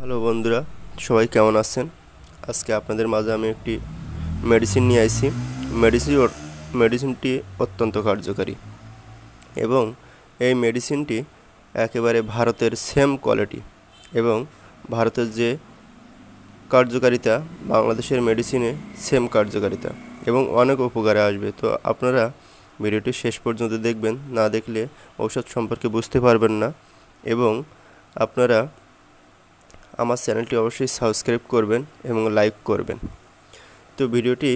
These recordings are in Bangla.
হ্যালো বন্ধুরা, সবাই কেমন আছেন? আজকে আপনাদের মাঝে আমি একটি মেডিসিন নিয়ে আইছি। মেডিসিনটি অত্যন্ত কার্যকারী এবং এই মেডিসিনটি একেবারে ভারতের সেম কোয়ালিটি এবং ভারতের যে কার্যকারিতা বাংলাদেশের মেডিসিনে সেম কার্যকারিতা এবং অনেক উপকারে আসবে। তো আপনারা ভিডিওটি শেষ পর্যন্ত দেখবেন, না দেখলে ঔষধ সম্পর্কে বুঝতে পারবেন না। এবং আপনারা আমার চ্যানেলটি অবশ্যই সাবস্ক্রাইব করবেন এবং লাইক করবেন। তো ভিডিওটি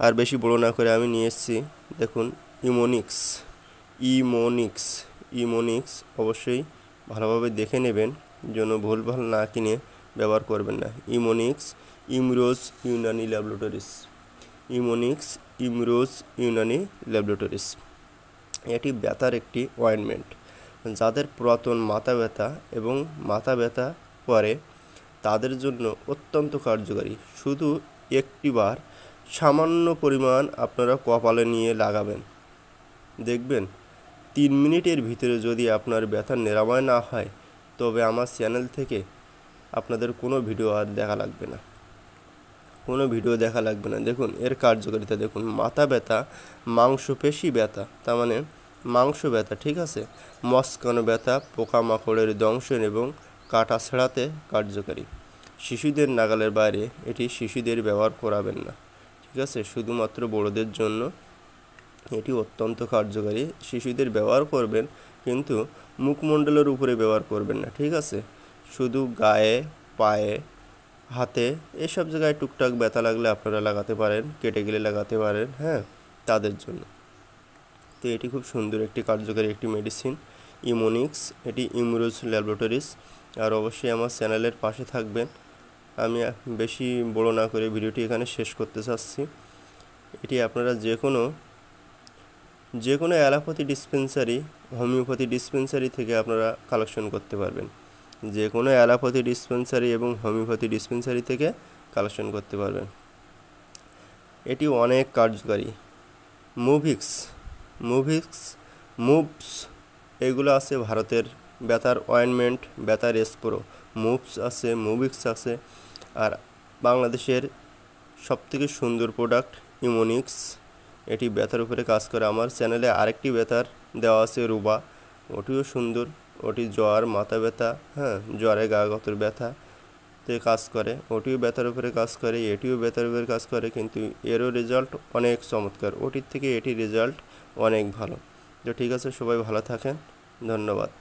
আর বেশি বড় না করে আমি নিয়ে এসেছি, দেখুন ইমোনিক্স অবশ্যই ভালোভাবে দেখে নেবেন, যেন ভুলভাল না কিনে ব্যবহার করবেন না। ইমরোজ ইউনানি ল্যাবরেটরিজ এটি ব্যথার একটি অয়েনমেন্ট। যাদের পুরাতন মাথা ব্যথা এবং মাথা ব্যথা করে তাদের জন্য অত্যন্ত কার্যকারী। শুধু একটিবার সামান্য পরিমাণ আপনারা কপালে নিয়ে লাগাবেন, দেখবেন 3 মিনিটের ভিতরে যদি আপনার ব্যথা নিরাময় না হয় তবে আমার চ্যানেল থেকে আপনাদের কোনো ভিডিও দেখা লাগবে না। দেখুন এর কার্যকারিতা, দেখুন মাথা ব্যথা, মাংসপেশি ব্যথা, তার মানে মাংস ব্যথা, ঠিক আছে, মস্কানো ব্যথা, পোকামাকড়ের দংশন এবং কাটা ছেঁড়াতে কার্যকারী। শিশুদের নাগালের বাইরে এটি শিশুদের ব্যবহার করাবেন না, ঠিক আছে, শুধুমাত্র বড়দের জন্য এটি অত্যন্ত কার্যকারী। শিশুদের ব্যবহার করবেন কিন্তু মুখমণ্ডলের উপরে ব্যবহার করবেন না, ঠিক আছে, শুধু গায়ে, পায়ে, হাতে, এসব জায়গায় টুকটাক ব্যথা লাগলে আপনারা লাগাতে পারেন, কেটে গেলে লাগাতে পারেন, হ্যাঁ, তাদের জন্য। তো এটি খুব সুন্দর একটি কার্যকারী একটি মেডিসিন ইমোনিক্স, এটি ইমরোজ ল্যাবরেটরিজ। আর অবশ্যই আমার চ্যানেলের পাশে থাকবেন। আমি বেশি বড় না করে ভিডিওটি এখানে শেষ করতে চাচ্ছি। এটি আপনারা যে কোনো অ্যালোপ্যাথি ডিসপেন্সারি, হোমিওপ্যাথি ডিসপেন্সারি থেকে আপনারা কালেকশন করতে পারবেন। যে কোনো অ্যালোপ্যাথি ডিসপেন্সারি এবং হোমিওপ্যাথি ডিসপেন্সারি থেকে কালেকশন করতে পারবেন। এটি অনেক কার্যকারী। মুভস এগুলো আছে ভারতের ব্যথার অয়েনমেন্ট, ব্যথার স্প্রো, মুভিক্স আছে। আর বাংলাদেশের সবথেকে সুন্দর প্রোডাক্ট ইমোনিক্স, এটি ব্যথার উপরে কাজ করে। আমার চ্যানেলে আরেকটি ব্যথার দেওয়া আছে রুবা, ওটিও সুন্দর, ওটি জ্বর, মাথা ব্যথা, হ্যাঁ, জ্বরে গা গতর ব্যথাতে কাজ করে, ওটিও ব্যথার উপরে কাজ করে, এটিও ব্যথার উপরে কাজ করে, কিন্তু এরও রেজাল্ট অনেক চমৎকার, ওটির থেকে এটির রেজাল্ট অনেক ভালো। তো ঠিক আছে, সবাই ভালো থাকেন, ধন্যবাদ।